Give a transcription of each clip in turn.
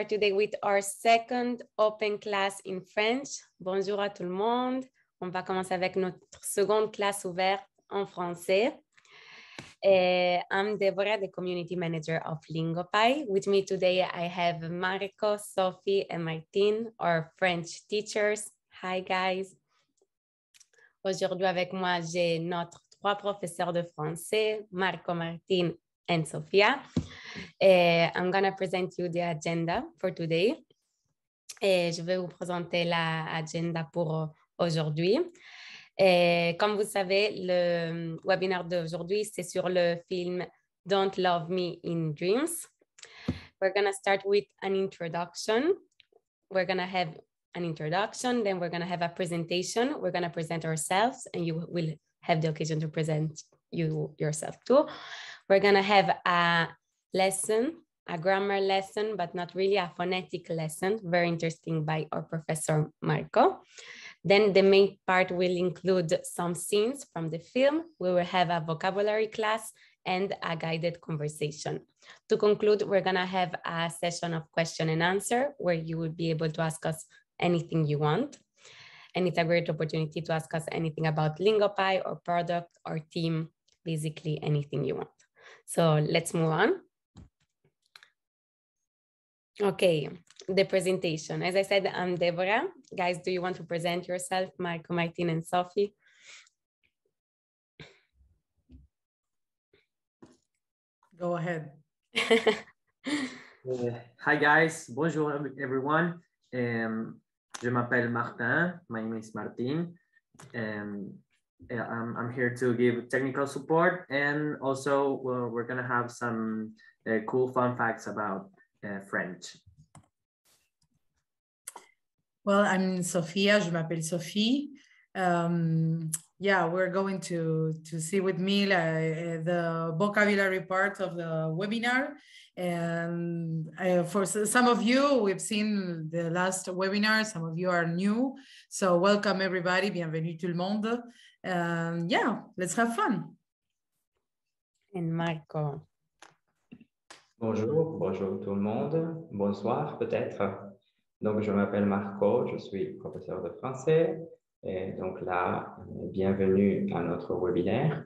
today with our second open class in French. Bonjour à tout le monde. On va commencer avec notre seconde classe ouverte en français. I'm Deborah, the community manager of Lingopie. With me today, I have Marco, Sophie, and Martine, our French teachers. Hi, guys. Aujourd'hui, avec moi, j'ai notre trois professeurs de français, Marco, Martine, and Sofia. I'm going to present you the agenda for today. Je vais vous présenter l'agenda pour aujourd'hui. Comme vous savez, le webinaire d'aujourd'hui, c'est sur le film Don't Love Me in Dreams. We're going to start with an introduction. We're going to have an introduction, then we're going to have a presentation. We're going to present ourselves, and you will have the occasion to present yourself too. We're going to have a lesson, a grammar lesson, but not really a phonetic lesson, very interesting by our professor Marco. Then the main part will include some scenes from the film. We will have a vocabulary class and a guided conversation. To conclude, we're gonna have a session of question and answer where you will be able to ask us anything you want. And it's a great opportunity to ask us anything about Lingopie or product or team, basically anything you want. So let's move on. Okay, the presentation. As I said, I'm Deborah. Guys, do you want to present yourself, Marco, Martine, and Sophie? Go ahead. Hi guys, bonjour everyone. Je m'appelle Martin. My name is Martin. I'm here to give technical support, and also we're gonna have some cool fun facts about French. Well, I'm Sofia. Je m'appelle Sophie. Yeah, we're going to see with me the vocabulary part of the webinar. And for some of you, we've seen the last webinar. Some of you are new. So welcome everybody. Bienvenue tout le monde. Yeah, let's have fun. And Marco. Bonjour, bonjour tout le monde. Bonsoir peut-être. Donc, je m'appelle Marco, je suis professeur de français. Et donc là, bienvenue à notre webinaire.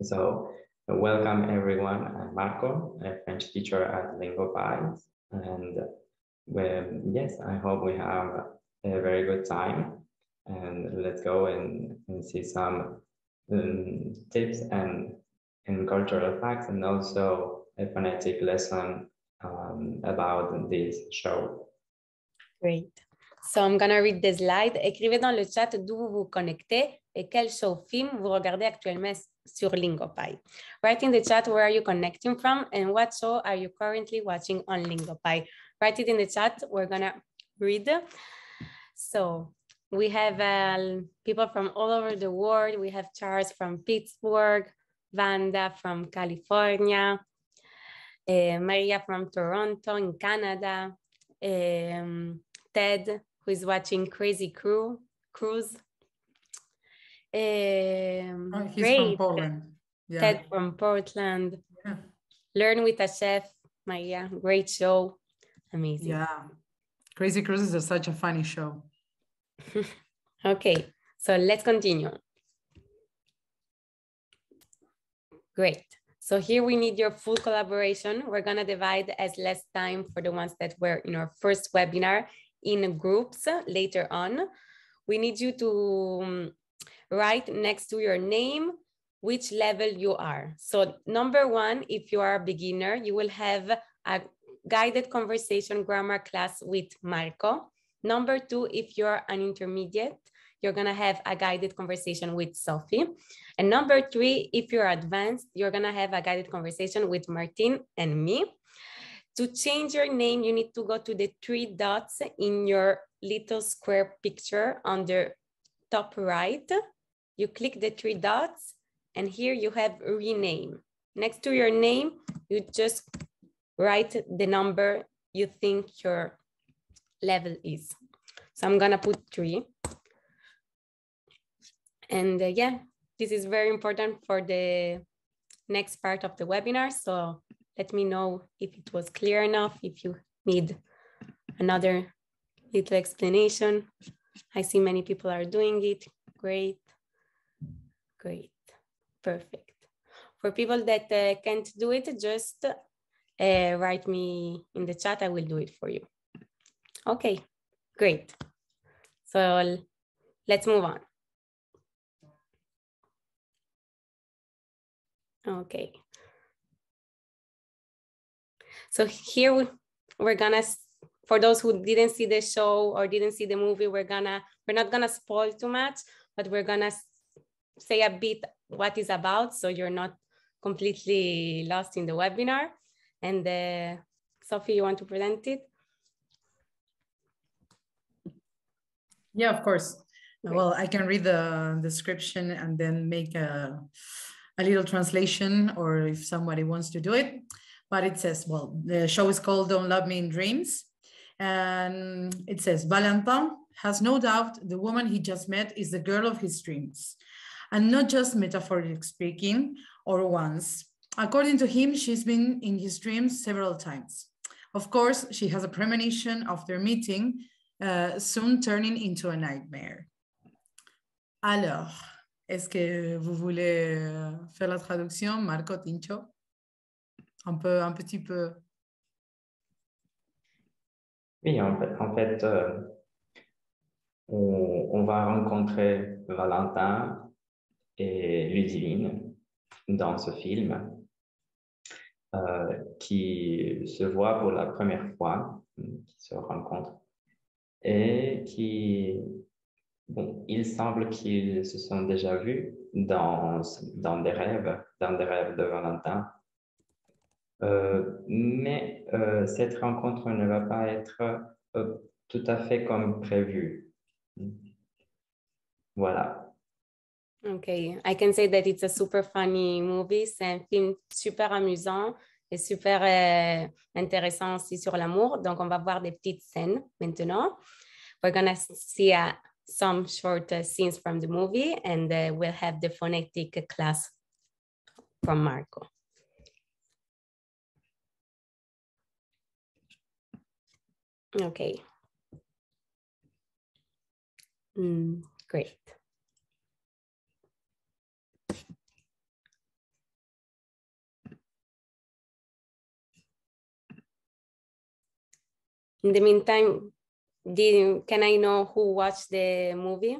So, welcome everyone. I'm Marco, a French teacher at Lingopie. And yes, I hope we have a very good time. And let's go and see some tips and cultural facts, and also a phonetic lesson about this show. Great. So I'm gonna read the slide. Écrivez dans le chat d'où vous vous connectez et quel show film vous regardez actuellement sur Lingopie. Write in the chat where are you connecting from and what show are you currently watching on Lingopie. Write it in the chat. We're gonna read. So we have people from all over the world. We have Charles from Pittsburgh, Vanda from California, Maria from Toronto in Canada, Ted, who is watching Crazy Cruise. He's Great. from Poland. Yeah. Ted from Portland. Yeah. Learn with a Chef, Maria. Great show. Amazing. Yeah. Crazy Cruise is such a funny show. Okay, so let's continue. Great. So here we need your full collaboration. We're gonna divide as less time for the ones that were in our first webinar in groups later on. We need you to write next to your name which level you are. So number one, if you are a beginner, you will have a guided conversation grammar class with Marco. Number two, if you're an intermediate, you're gonna have a guided conversation with Sophie. And number three, if you're advanced, you're gonna have a guided conversation with Martine and me. To change your name, you need to go to the three dots in your little square picture on the top right. You click the three dots and here you have rename. Next to your name, you just write the number you think your level is. So I'm gonna put 3. And yeah, this is very important for the next part of the webinar. So let me know if it was clear enough, if you need another little explanation. I see many people are doing it. Great, great, perfect. For people that can't do it, just write me in the chat. I will do it for you. Okay, great. So let's move on. Okay. So here we're gonna, for those who didn't see the show or didn't see the movie, we're not gonna spoil too much, but we're gonna say a bit what it's about, so you're not completely lost in the webinar. And Sophie, you want to present it? Yeah, of course. Great. Well, I can read the description and then make a little translation, or if somebody wants to do it. But it says, well, the show is called Don't Love Me in Dreams. And it says, Valentin has no doubt the woman he just met is the girl of his dreams. And not just metaphorically speaking, or once. According to him, she's been in his dreams several times. Of course, she has a premonition of their meeting, soon turning into a nightmare. Alors, est-ce que vous voulez faire la traduction, Marco, Tincho? Un petit peu. Oui, en fait on va rencontrer Valentin et Ludivine dans ce film qui se voient pour la première fois, qui se rencontrent et il semble qu'ils se sont déjà vus dans des rêves de Valentin. Mais cette rencontre ne va pas être tout à fait comme prévu. Voilà. Okay, I can say that it's a super funny movie. C'est un film super amusant et super intéressant aussi sur l'amour. Donc, on va voir des petites scènes maintenant. We're gonna see some short scenes from the movie, and we'll have the phonetic class from Marco. Okay. Great. In the meantime, can I know who watched the movie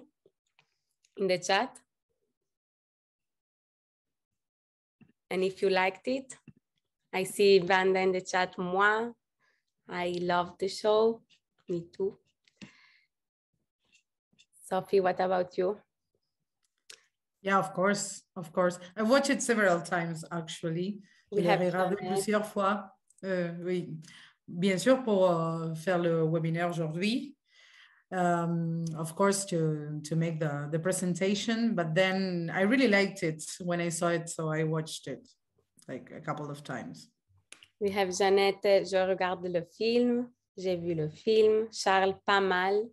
in the chat? And if you liked it? I see Vanda in the chat, moi. I love the show. Me too. Sophie, what about you? Yeah, of course, of course. I watched it several times, actually. Je l'ai regardé plusieurs fois. Oui, bien sûr, pour faire le webinaire aujourd'hui. Of course, to make the presentation, but then I really liked it when I saw it, so I watched it like a couple of times. We have Jeannette, je regarde le film, j'ai vu le film. Charles, pas mal.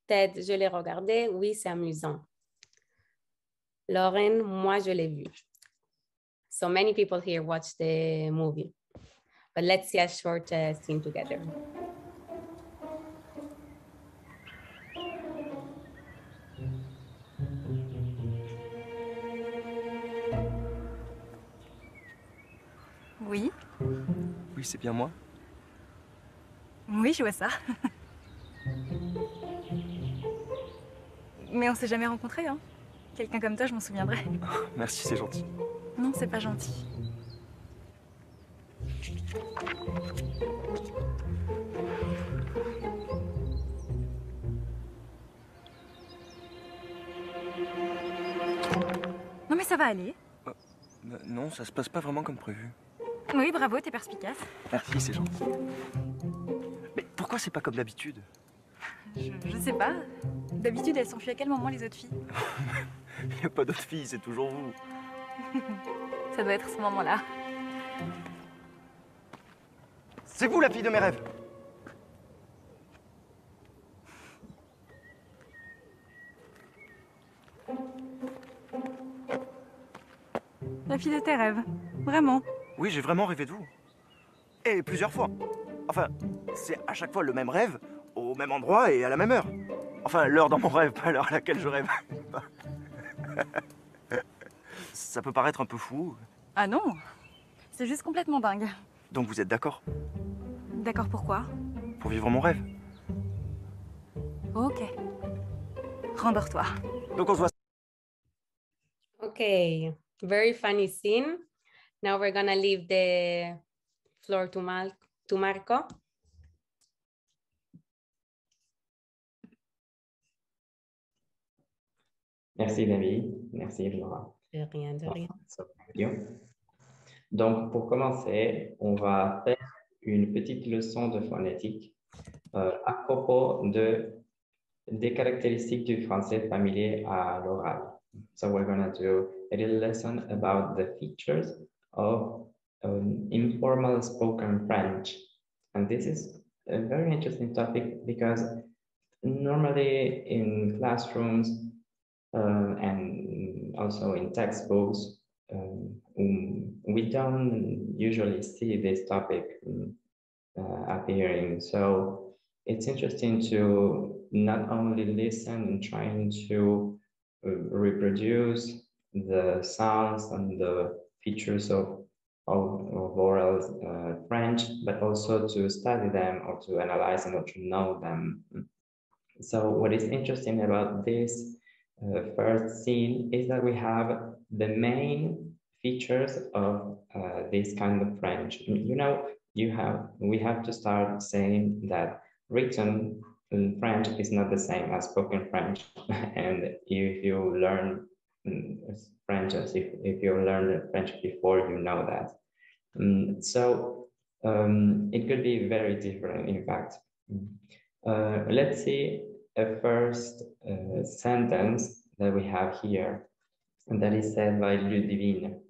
Ted, je l'ai regardé, oui, c'est amusant. Lauren, moi, je l'ai vu. So many people here watched the movie. But let's see a short scene together. Oui. Oui, c'est bien moi. Oui, je vois ça. Mais on s'est jamais rencontrés, hein. Quelqu'un comme toi, je m'en souviendrai. Oh, merci, c'est gentil. Non, c'est pas gentil. Non, mais ça va aller. Non, ça se passe pas vraiment comme prévu. Oui, bravo, t'es perspicace. Merci, c'est gentil. Mais pourquoi c'est pas comme d'habitude? Je sais pas. D'habitude, elles s'enfuient à quel moment, les autres filles? Il n'y a pas d'autres filles, c'est toujours vous. Ça doit être ce moment-là. C'est vous la fille de mes rêves. La fille de tes rêves. Vraiment. Oui, j'ai vraiment rêvé de vous. Et plusieurs fois. Enfin, c'est à chaque fois le même rêve, au même endroit et à la même heure. Enfin, l'heure dans mon rêve, pas l'heure à laquelle je rêve. Ça peut paraître un peu fou. Ah non, c'est juste complètement dingue. Donc vous êtes d'accord? D'accord, pourquoi? Pour vivre mon rêve. Ok. Rendors-toi. Donc on se voit. Okay, very funny scene. Now we're gonna leave the floor to Marco. Merci David, merci Laura. De rien, de rien. Donc, pour commencer, on va faire une petite leçon de phonétique à propos des caractéristiques du français familier à l'oral. So we're going to do a little lesson about the features of informal spoken French. And this is a very interesting topic because normally in classrooms and also in textbooks, we don't usually see this topic appearing. So it's interesting to not only listen and trying to reproduce the sounds and the features of oral French, but also to study them or to analyze them or to know them. So what is interesting about this first scene is that we have the main features of this kind of French. You know, we have to start saying that written French is not the same as spoken French. And if you learn French, if you learned French before, you know that. So it could be very different, in fact. Let's see a first sentence that we have here, and that is said by Ludivine.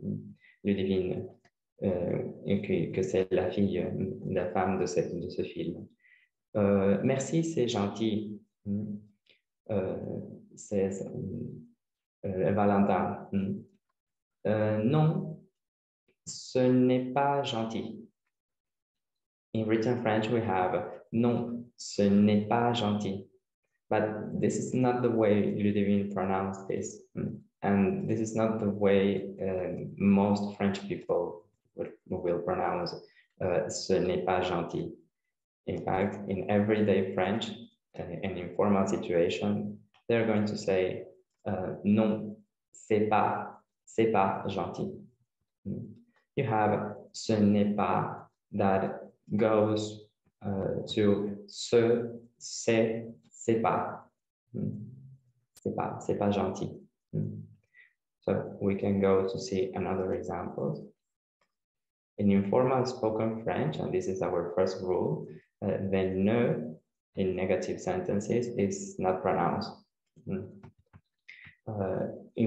Ludivine, que c'est la fille, la femme de ce film. Merci, c'est gentil. C'est Valentin. Non, ce n'est pas gentil. In written French, we have non, ce n'est pas gentil. But this is not the way Ludivine pronounced this. And this is not the way most French people will pronounce ce n'est pas gentil. In fact, in everyday French, in informal situation, they're going to say non, c'est pas gentil. You have ce n'est pas that goes to ce, c'est pas gentil. So we can go to see another example. In informal spoken French, and this is our first rule, the ne in negative sentences is not pronounced. In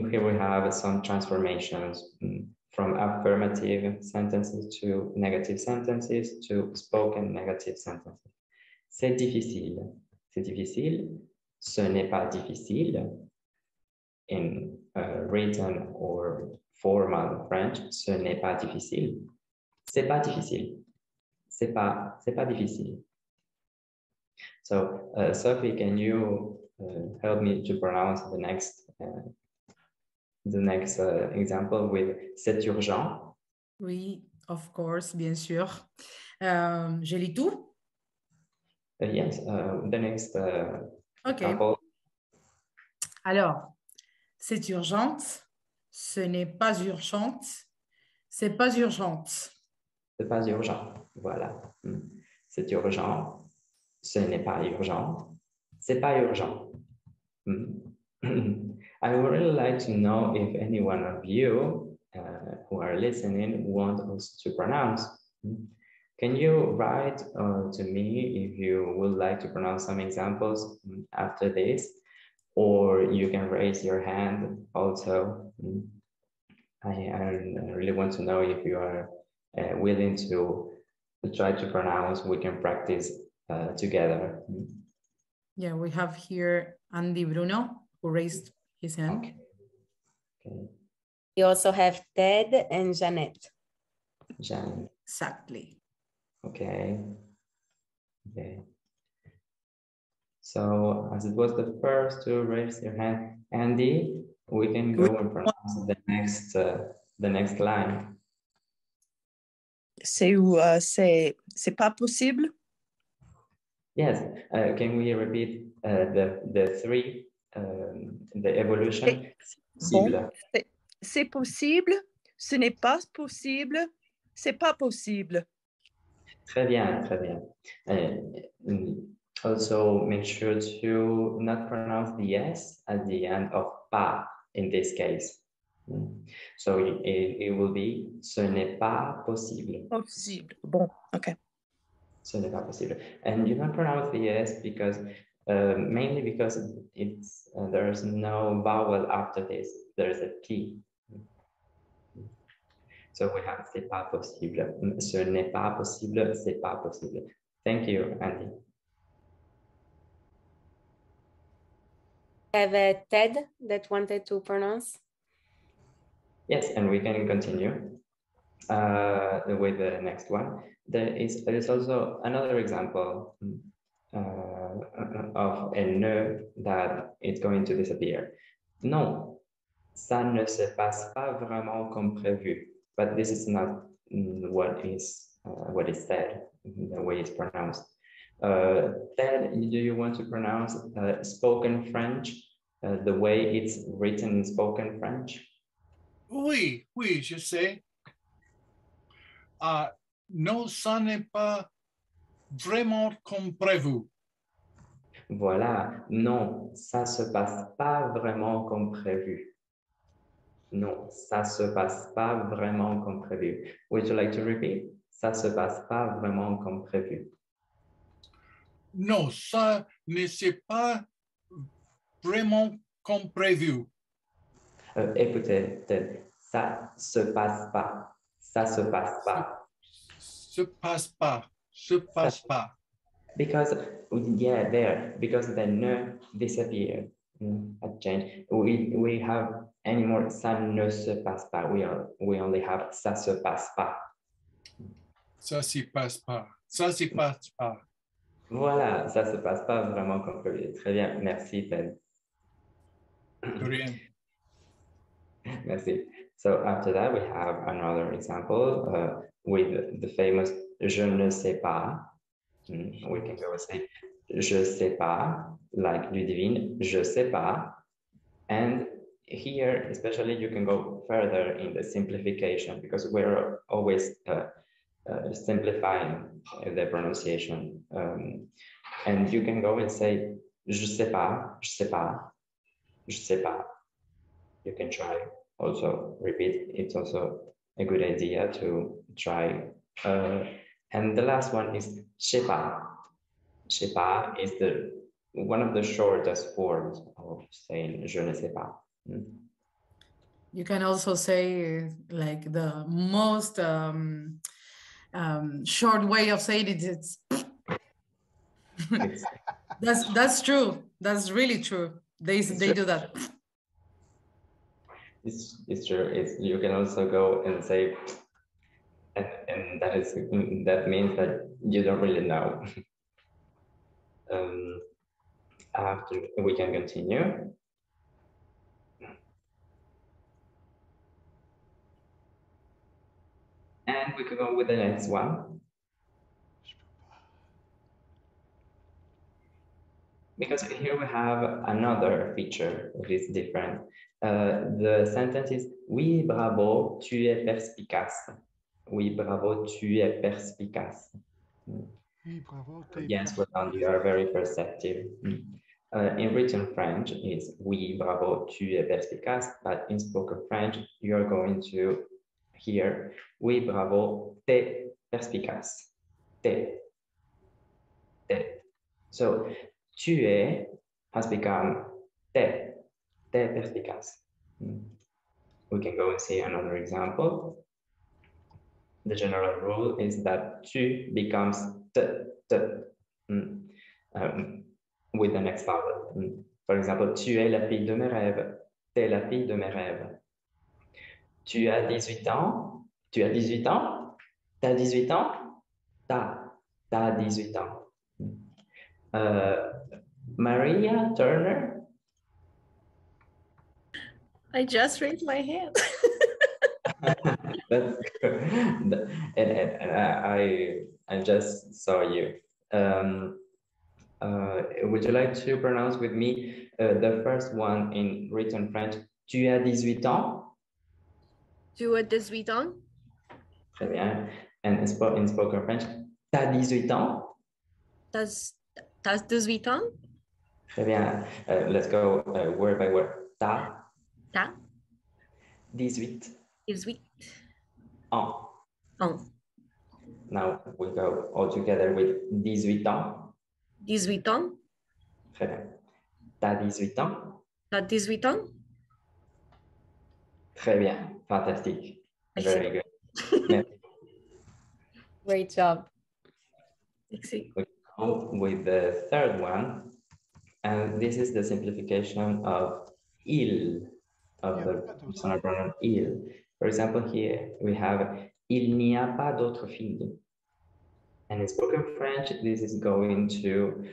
here we have some transformations from affirmative sentences to negative sentences to spoken negative sentences. C'est difficile. C'est difficile. Ce n'est pas difficile. In written or formal French, ce n'est pas difficile. C'est pas difficile. C'est pas difficile. So, Sophie, can you help me to pronounce the next example with c'est urgent? Oui, of course, bien sûr. Je lis tout? Yes, the next OK. example. Alors, c'est urgente. Ce n'est pas urgente. C'est pas urgente. C'est pas urgent. Voilà. C'est urgent. Ce n'est pas urgent. C'est pas urgent. I would really like to know if any one of you who are listening want us to pronounce. Can you write to me if you would like to pronounce some examples after this? Or you can raise your hand also. I really want to know if you are willing to try to pronounce. We can practice together. Yeah, we have here Andy Bruno, who raised his hand. Okay. We also have Ted and Jeanette. Jeanne. Exactly. Okay. Okay. So as it was the first to raise your hand, Andy, we can go and pronounce the next line. C'est pas possible? Yes. Can we repeat the three, the evolution? Bon, c'est possible, ce n'est pas possible, c'est pas possible. Très bien, très bien. Also make sure to not pronounce the S at the end of pas in this case. So it will be ce n'est pas possible. Possible. Bon, okay. Ce n'est pas possible. And you don't pronounce the S because mainly because it's there's no vowel after this. There's a P. So we have c'est pas possible. Ce n'est pas possible, c'est pas possible. Thank you, Andy. I have Ted that wanted to pronounce. Yes, and we can continue with the next one. There is also another example of a ne that is going to disappear. Non, ça ne se passe pas vraiment comme prévu. But this is not what is said, the way it's pronounced. Ted, do you want to pronounce spoken French the way it's written in spoken French? Oui, je sais. Non, ça n'est pas vraiment comme prévu. Voilà, non, ça se passe pas vraiment comme prévu. Non, ça se passe pas vraiment comme prévu. Would you like to repeat? Ça se passe pas vraiment comme prévu. Non, ça ne s'est pas vraiment comme prévu. Écoutez, ça se passe pas. Ça se passe pas. Se passe pas. Se passe pas. Because, yeah, there, because the ne disappeared. Had changed. We have any more ça ne se passe pas. We only have ça se passe pas. Ça se passe pas. Ça se passe pas. Voilà, ça se passe pas vraiment comme prévu. Très bien, merci Ted. De rien. Merci. So after that, we have another example with the famous je ne sais pas. We can go and say je sais pas, like Ludivine, je sais pas. And here, especially, you can go further in the simplification because we're always simplifying the pronunciation. And you can go and say je sais pas, je sais pas, je sais pas. You can try also repeat. It's also a good idea to try. And the last one is je sais pas. Je sais pas is one of the shortest forms of saying je ne sais pas. You can also say like the most short way of saying it. That's true. That's really true. They do that. It's true. You can also go and say, and that means that you don't really know. After we can continue. And we can go with the next one. Because here we have another feature that is different. The sentence is oui, bravo, tu es perspicace. Oui, bravo, tu es perspicace. Oui, bravo, yes, well, you are very perceptive. In written French is oui, bravo, tu es perspicace, but in spoken French, you are going to hear oui, bravo, t'es perspicace. T'es. So, tu es has become t'es perspicace. We can go and see another example. The general rule is that tu becomes t with the next vowel. For example, tu es la fille de mes rêves. T'es la fille de mes rêves. Tu as 18 ans. Tu as 18 ans. T'as 18 ans. T'as 18 ans. Maria Turner. I just raised my hand. That's good. I just saw you. Would you like to pronounce with me the first one in written French? Tu as 18 ans? Tu as 18 ans? Très bien. And in spoken French, t'as 18 ans? T'as 18 ans? Très bien. Let's go word by word. T'as 18 ans. ans. Now we go all together with 18 ans. 18 ans? Très bien. T'as 18 ans? T'as 18 ans? Très bien. Fantastic. Very good. Merci. Great job. Merci. We go with the third one. And this is the simplification of il, of the personal pronoun il. For example, here we have il n'y a pas d'autre fille. And in spoken French, this is going to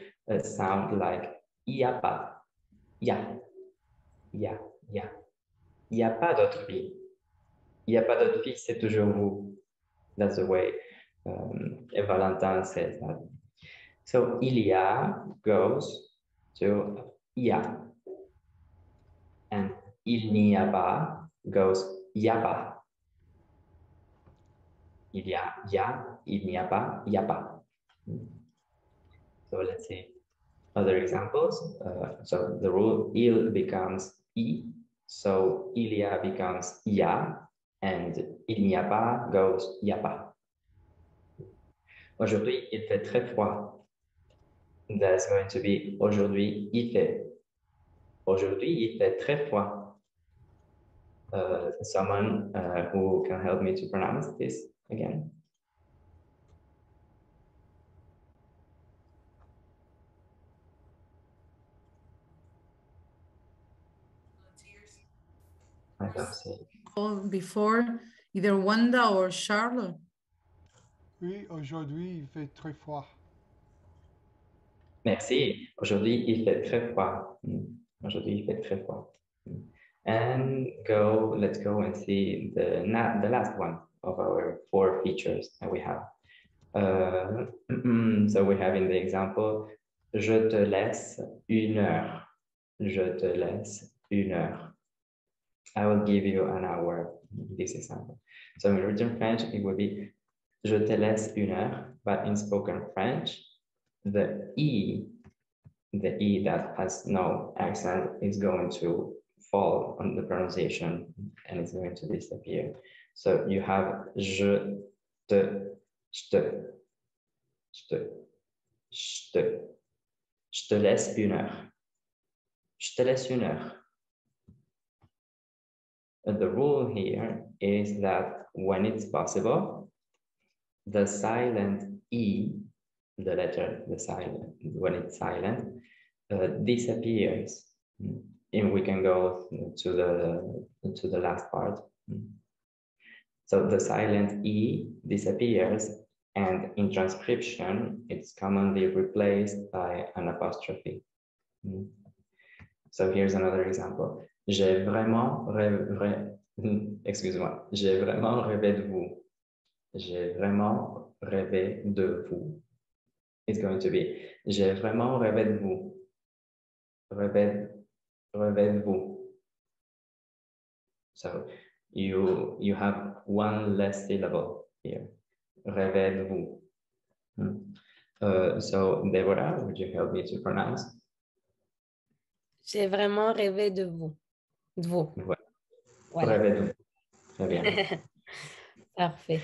sound like il y a pas. Ya. Ya. Ya. Il n'y a pas d'autre fille. Il n'y a pas d'autre fille, c'est toujours vous. That's the way Valentin says that. So il y a goes to y a. And il n'y a pas goes y a pas. Il y a, il n'y a pas, y a pas. So let's see other examples. So the rule il becomes i, so il y a becomes ya, and il n'y a pas goes y a pas. Aujourd'hui, il fait très froid. That's going to be aujourd'hui, il fait. Aujourd'hui, il fait très froid. Someone who can help me to pronounce this again? I don't see. Before, either Wanda or Charlotte. Oui, aujourd'hui, il fait très froid. Merci. Aujourd'hui, il fait très froid. Aujourd'hui, il fait très froid. And let's go and see the last one of our 4 features that we have. So we have in the example, je te laisse 1 heure. Je te laisse 1 heure. I will give you an hour, this example. So in written French, it would be, je te laisse 1 heure, but in spoken French, the E that has no accent is going to fall on the pronunciation and it's going to disappear. So you have je te laisse 1 heure. Je te laisse 1 heure. And the rule here is that when it's possible, the silent E, the letter, the silent, when it's silent, disappears. And we can go to the last part. So the silent E disappears, and in transcription, it's commonly replaced by an apostrophe. So here's another example. J'ai vraiment rêvé, excuse-moi, j'ai vraiment rêvé de vous. J'ai vraiment rêvé de vous. It's going to be, j'ai vraiment rêvé de vous. Rêvé de vous. So you have 1 less syllable here. Rêvé de vous. So Deborah, would you help me to pronounce? J'ai vraiment rêvé de vous. De vous. Voilà. Rêvé de vous. Très bien. Parfait.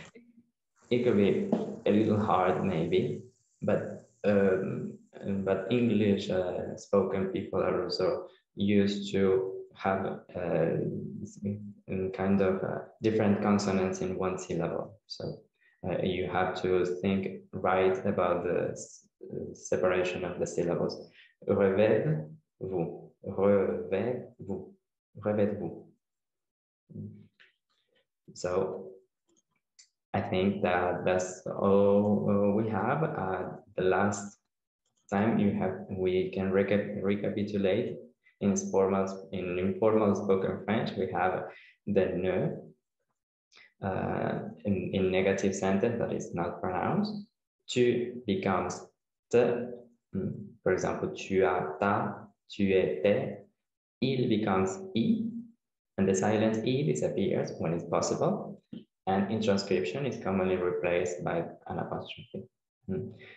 It could be a little hard, maybe, but English spoken people are also used to have kind of different consonants in 1 syllable. So you have to think right about the separation of the syllables. Rêvez-vous, rêvez-vous, rêvez-vous. So I think that that's all we have. The last time we can recapitulate in informal spoken French. We have the ne in negative sentence that is not pronounced. Tu becomes te. For example, tu as ta, tu étais. Il becomes I, and the silent I disappears when it's possible. And in transcription, it's commonly replaced by an apostrophe.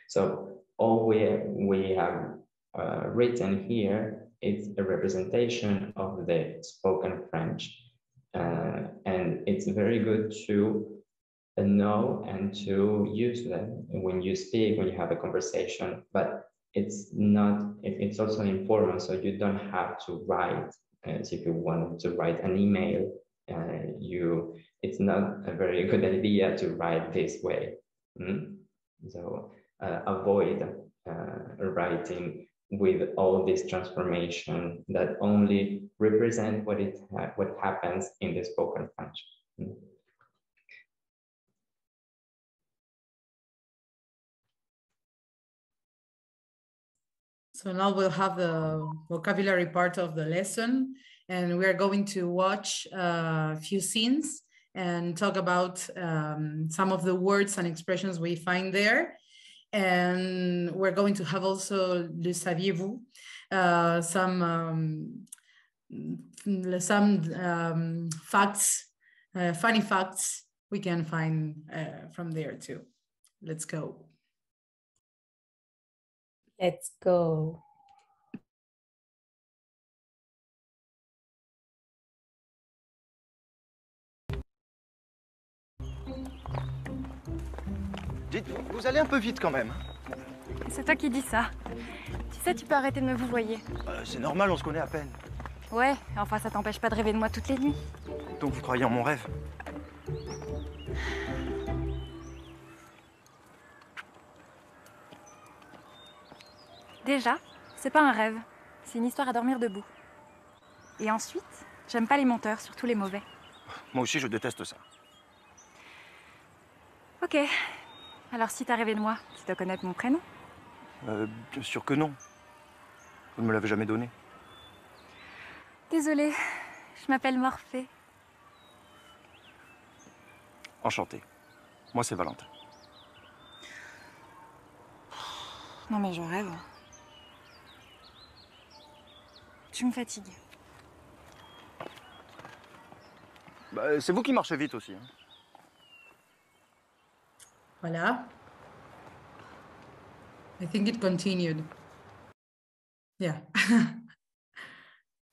So all we have written here is a representation of the spoken French. And it's very good to know and to use them when you speak, when you have a conversation, but it's also informal, so you don't have to write. So if you want to write an email, it's not a very good idea to write this way. So avoid writing with all this transformation that only represent what happens in the spoken French. So now we'll have the vocabulary part of the lesson, and we're going to watch a few scenes and talk about some of the words and expressions we find there. And we're going to have also le saviez-vous, some facts, funny facts we can find from there too. Let's go. Let's go. Dites, vous allez un peu vite quand même. C'est toi qui dis ça. Tu sais, tu peux arrêter de me vouvoyer. C'est normal, on se connaît à peine. Ouais, enfin ça t'empêche pas de rêver de moi toutes les nuits. Donc vous croyez en mon rêve? Déjà, c'est pas un rêve, c'est une histoire à dormir debout. Et ensuite, j'aime pas les menteurs, surtout les mauvais. Moi aussi, je déteste ça. Ok, alors si t'as rêvé de moi, tu dois connaître mon prénom? Bien sûr que non. Vous ne me l'avez jamais donné. Désolée, je m'appelle Morphée. Enchanté. Moi, c'est Valentin. Non mais je rêve. Tu me fatigues. Bah, c'est vous qui marchez vite aussi. Hein. Voilà. I think it continued. Yeah.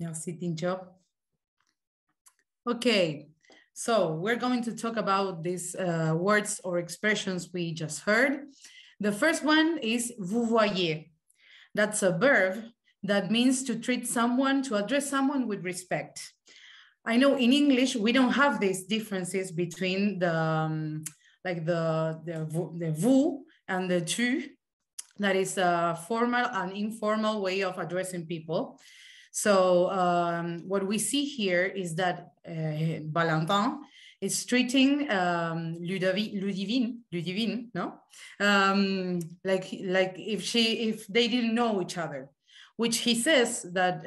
Merci, Tincho. Okay, so we're going to talk about these words or expressions we just heard. The first one is vous voyez. That's a verb that means to treat someone, to address someone with respect. I know in English, we don't have these differences between the vous and the tu. That is a formal and informal way of addressing people. So what we see here is that Valentin is treating Ludivine, no? Like if they didn't know each other, which he says that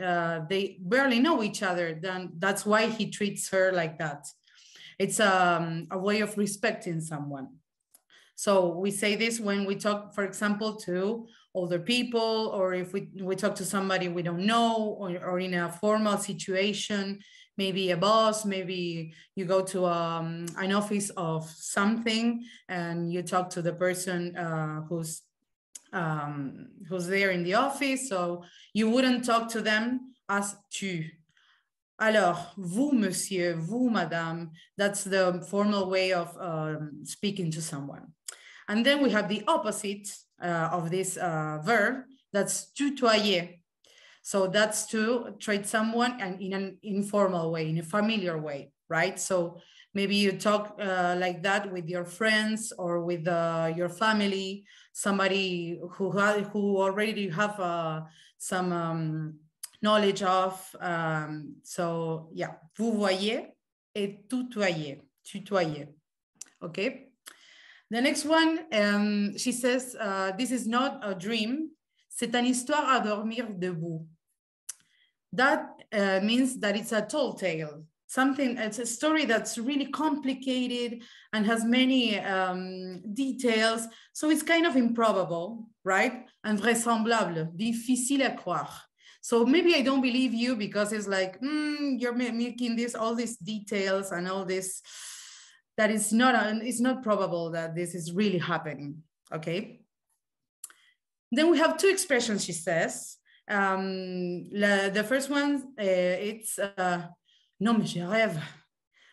they barely know each other, then that's why he treats her like that. It's a way of respecting someone. So we say this when we talk, for example, to older people, or if we talk to somebody we don't know, or in a formal situation, maybe a boss, maybe you go to an office of something and you talk to the person who's there in the office. So you wouldn't talk to them as tu. Alors, vous, monsieur, vous, madame, that's the formal way of speaking to someone. And then we have the opposite of this verb, that's tutoyer. So that's to treat someone in an informal way, in a familiar way, right? So maybe you talk like that with your friends or with your family, somebody who already have some knowledge of. So yeah, vous voyez et tutoyer, okay? The next one, she says, this is not a dream. C'est une histoire à dormir debout. That means that it's a tall tale. It's a story that's really complicated and has many details. So it's kind of improbable, right? Invraisemblable, difficile à croire. So maybe I don't believe you because it's like, you're making all these details and all this, that it's not probable that this is really happening, okay? Then we have two expressions, she says. The first one, it's non, mais je rêve.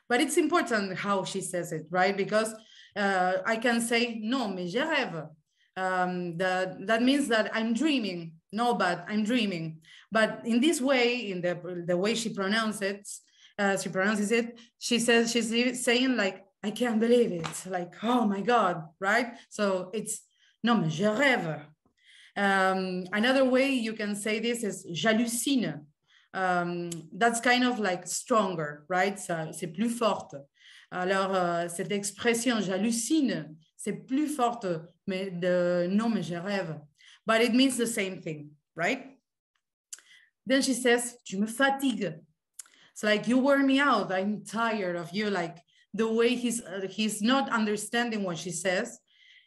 But it's important how she says it, right? Because I can say, non, mais je rêve. That means that I'm dreaming. No, but I'm dreaming. But in this way, in the way she pronounces it, she's saying like, I can't believe it. Like, oh my God, right? So it's, non, mais je rêve. Another way you can say this is j'hallucine. That's kind of like stronger, right? C'est plus forte. Alors, cette expression j'hallucine, c'est plus forte, mais non, mais je rêve. But it means the same thing, right? Then she says, tu me fatigues. It's like, you wear me out. I'm tired of you. Like the way he's not understanding what she says.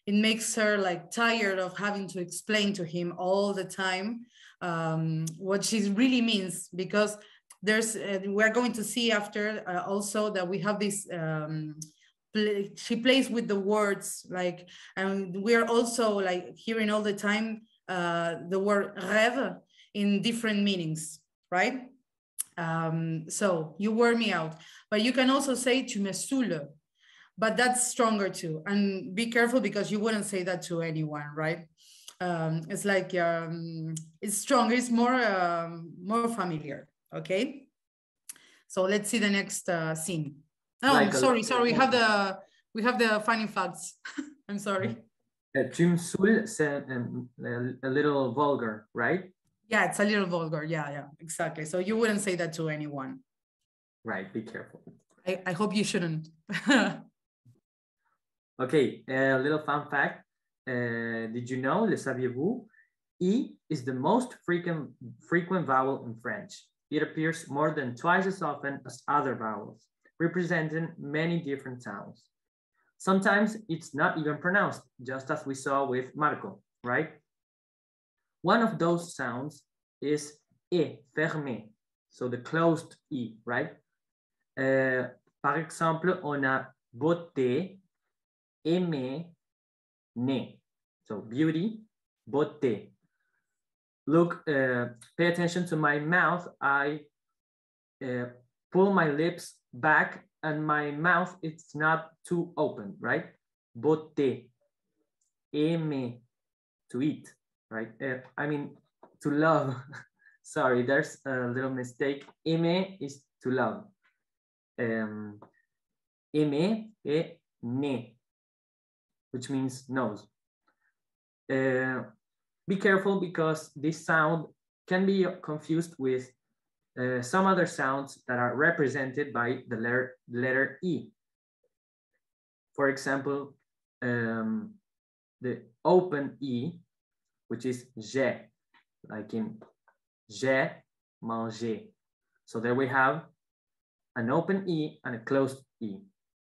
It makes her like tired of having to explain to him all the time what she really means, because we're going to see after also that we have this, she plays with the words, like, and we're also like hearing all the time the word rêve in different meanings, right? So you wear me out, but you can also say tu me saoules. But that's stronger too. And be careful because you wouldn't say that to anyone, right? It's like, it's stronger, it's more familiar, okay? So let's see the next scene. Oh, like sorry, we have the funny facts. I'm sorry. Tu me saoules, c'est a little vulgar, right? Yeah, it's a little vulgar, yeah, exactly. So you wouldn't say that to anyone. Right, be careful. I hope you shouldn't. Okay, a little fun fact. Did you know, le saviez-vous? E is the most frequent vowel in French. It appears more than twice as often as other vowels, representing many different sounds. Sometimes it's not even pronounced, just as we saw with Marco, right? One of those sounds is E, fermé, so the closed E, right? Par exemple, on a beauté, aimer, né. So beauty, beauté. Look, pay attention to my mouth. I pull my lips back and my mouth, it's not too open, right? Beauté, aimer, to eat, right? I mean, to love. Sorry, there's a little mistake. Aimer is to love. Aimer et né, which means nose. Be careful because this sound can be confused with some other sounds that are represented by the letter E. For example, the open E, which is j'ai, like in j'ai mangé. So there we have an open E and a closed E.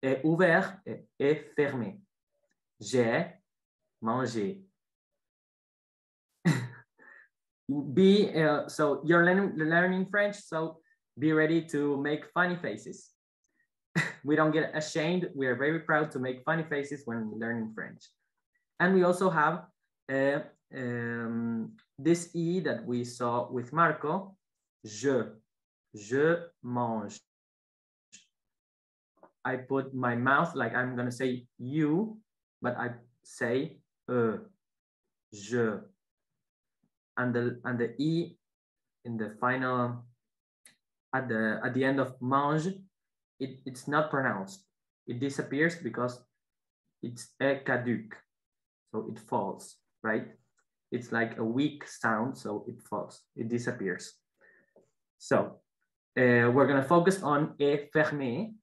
Et ouvert et fermé. J'ai mangé. So you're learning French, so be ready to make funny faces. We don't get ashamed. We are very proud to make funny faces when learning French. And we also have this E that we saw with Marco, je mange. I put my mouth like I'm gonna say you, but I say je. And the E in the final, at the end of mange, it's not pronounced. It disappears because it's caduc, so it falls, right? It's like a weak sound, so it falls, it disappears. So we're gonna focus on e fermé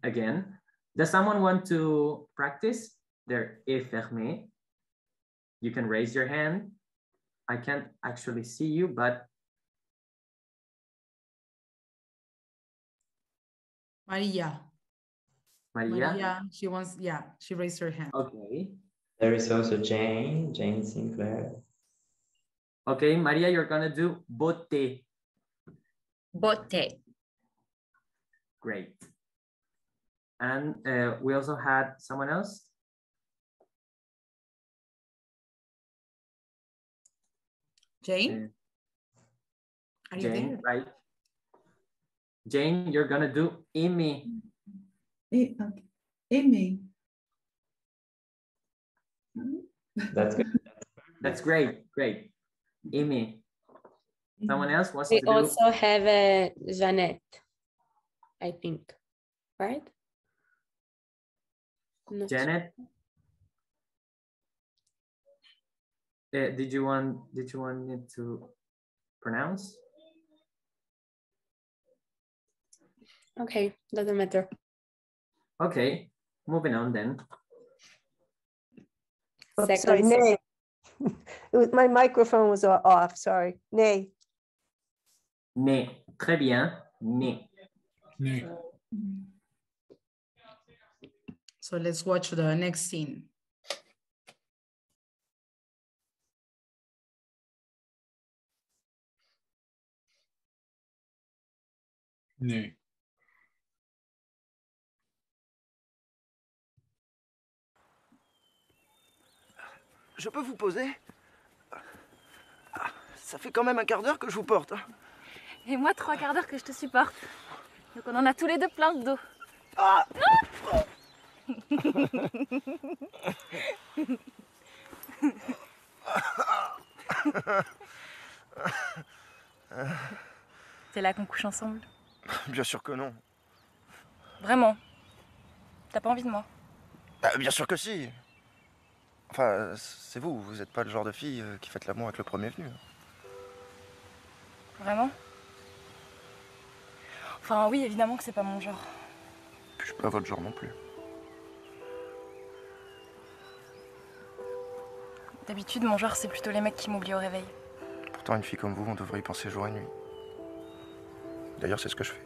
again. Does someone want to practice their e fermé? You can raise your hand. I can't actually see you, but Maria. Maria, she wants, yeah, she raised her hand. okay. There is also Jane Sinclair. Okay, Maria, you're gonna do bote. Bote. Great. And we also had someone else. Jane? Are you Jane, there? right? Jane, you're gonna do Amy. Amy. That's good. That's great, great. Amy. Someone else wants We to do? also have Jeanette, I think, right? Not Janet. Did you want me to pronounce? Okay, doesn't matter. Okay, moving on then. Oops, sorry, nay. My microphone was off, sorry. Nay. Né. Très bien. Né. Né. So let's watch the next scene. Né. Je peux vous poser? Ça fait quand même un quart d'heure que je vous porte. Hein. Et moi, 3 quarts d'heure que je te supporte. Donc on en a tous les deux plein le dos. Ah! C'est là qu'on couche ensemble? Bien sûr que non. Vraiment? T'as pas envie de moi? Bien sûr que si. Enfin, c'est vous, vous n'êtes pas le genre de fille qui faites l'amour avec le premier venu. Vraiment? Enfin oui, évidemment que c'est pas mon genre. Puis je suis pas votre genre non plus. D'habitude, mon genre, c'est plutôt les mecs qui m'oublient au réveil. Pourtant, une fille comme vous, on devrait y penser jour et nuit. D'ailleurs, c'est ce que je fais.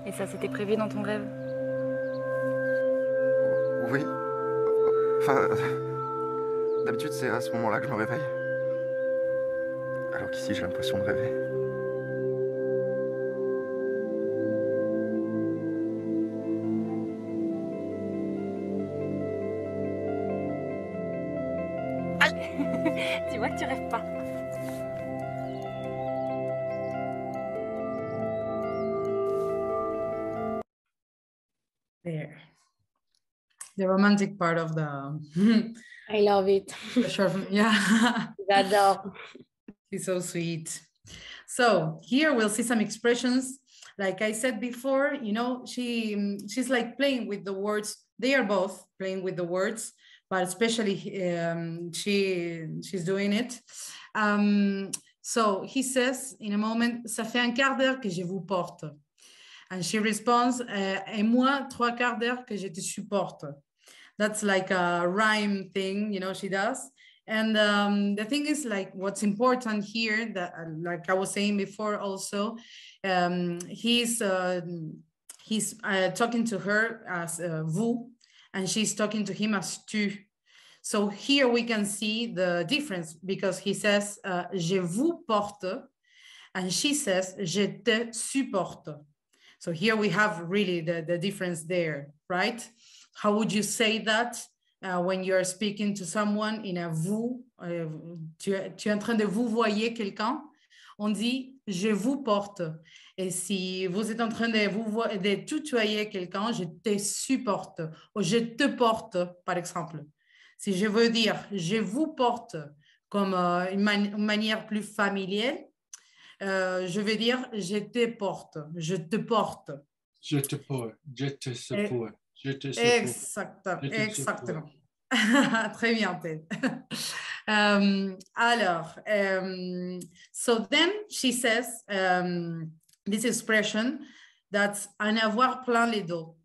Et ça, c'était prévu dans ton rêve? Oui. Enfin, d'habitude, c'est à ce moment-là que je me réveille. Alors qu'ici, j'ai l'impression de rêver. Tu vois que tu rêves pas. There. The romantic part of the I love it. the short film. Yeah. J'adore. She's so sweet. So here we'll see some expressions. Like I said before, you know, she's like playing with the words. They are both playing with the words, but especially she's doing it. So he says in a moment, ça fait un quart d'heure que je vous porte. And she responds, et moi, 3 quarts d'heure que je te supporte. That's like a rhyme thing, you know, she does. And the thing is, like, what's important here, that like I was saying before also, he's talking to her as vous, and she's talking to him as tu. So here we can see the difference, because he says, je vous porte, and she says, je te supporte. So here we have really the difference there, right? How would you say that when you're speaking to someone in a vous? Tu es en train de vous voyer quelqu'un, on dit je vous porte. Et si vous êtes en train de tutoyer quelqu'un, je te supporte ou je te porte, par exemple. Si je veux dire je vous porte comme une manière plus familière, je vais dire je te porte, je te porte. Je te porte, je te supporte. Exactement. Très bien, Ted. Alors, so then she says this expression, that's en avoir plein les dos.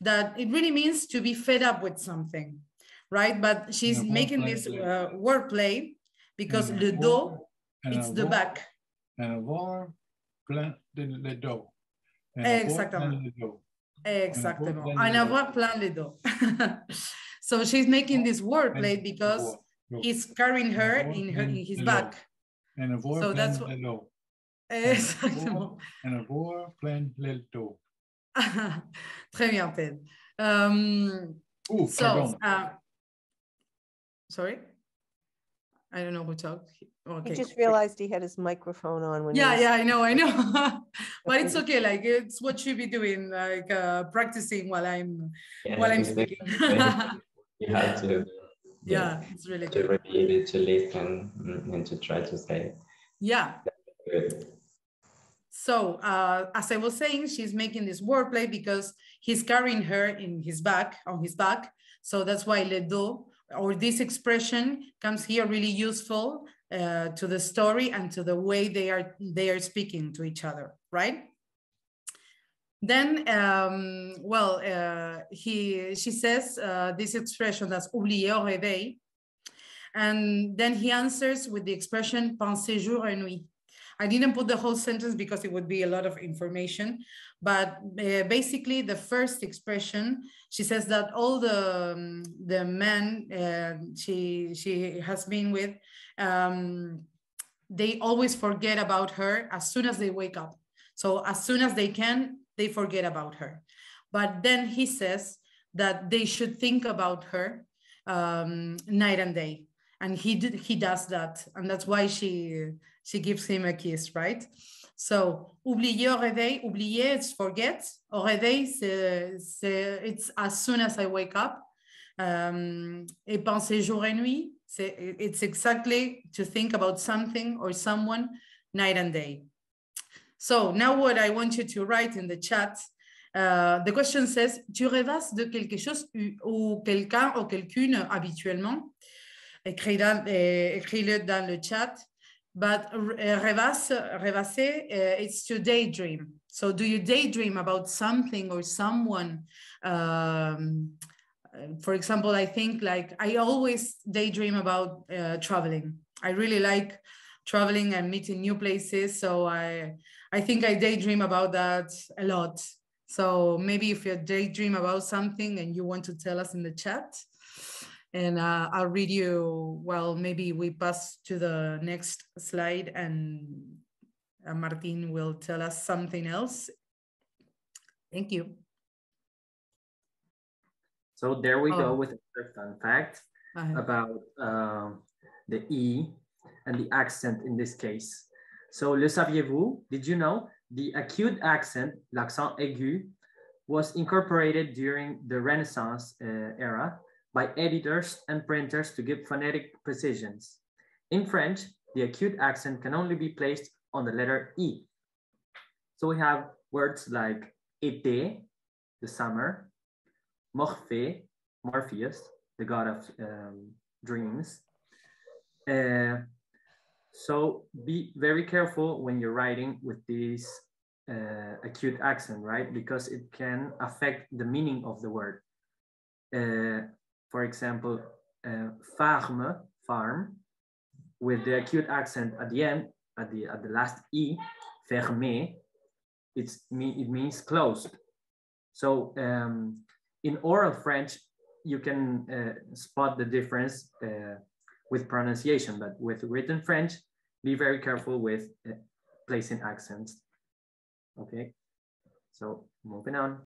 that it really means to be fed up with something, right? But she's making this wordplay because le dos, it's the back. En avoir plein le dos. Exactement. Exactement. En avoir plein le dos. So she's making this wordplay because he's carrying her in his back. So that's what. Exactement. En avoir plein le dos. Très bien, Ted. So, sorry? I don't know who talked. Okay. He just realized he had his microphone on when yeah, I know. But it's okay. Like, it's what you be doing, like practicing while I'm speaking. You have to. Yeah, it's really to good. be able to listen and to try to say. Yeah. Good. So, as I was saying, she's making this wordplay because he's carrying her in his back, on his back. So that's why le dos, or this expression, comes here really useful to the story and to the way they are speaking to each other, right? Then, she says this expression that's oublié au réveil, and then he answers with the expression penser jour et nuit. I didn't put the whole sentence because it would be a lot of information, but basically the first expression, she says that all the men she has been with, they always forget about her as soon as they wake up. So as soon as they can, they forget about her. But then he says that they should think about her night and day. And he does that. And that's why she gives him a kiss, right? So, oublier au réveil, oublier, it's forget. Au réveil, it's as soon as I wake up. Et penser jour et nuit, it's exactly to think about something or someone night and day. So now what I want you to write in the chat, the question says, tu rêvasses de quelque chose ou quelqu'un ou quelqu'une habituellement? Écris-le dans le chat. But rêvasser, it's to daydream. So do you daydream about something or someone? For example, I think like I always daydream about traveling. I really like traveling and meeting new places. So I think I daydream about that a lot. So maybe if you daydream about something and you want to tell us in the chat, and I'll read you, well, maybe we pass to the next slide and Martin will tell us something else. Thank you. So there we go with another fun fact about the E and the accent in this case. So le saviez-vous? Did you know the acute accent, l'accent aigu, was incorporated during the Renaissance era by editors and printers to give phonetic precisions. In French, the acute accent can only be placed on the letter E. So we have words like été, the summer, Morphée, Morpheus, the god of dreams. So be very careful when you're writing with this acute accent, right? Because it can affect the meaning of the word. For example, farm, with the acute accent at the end, at the last E, fermé, it means closed. So in oral French, you can spot the difference with pronunciation, but with written French, be very careful with placing accents. Okay, so moving on.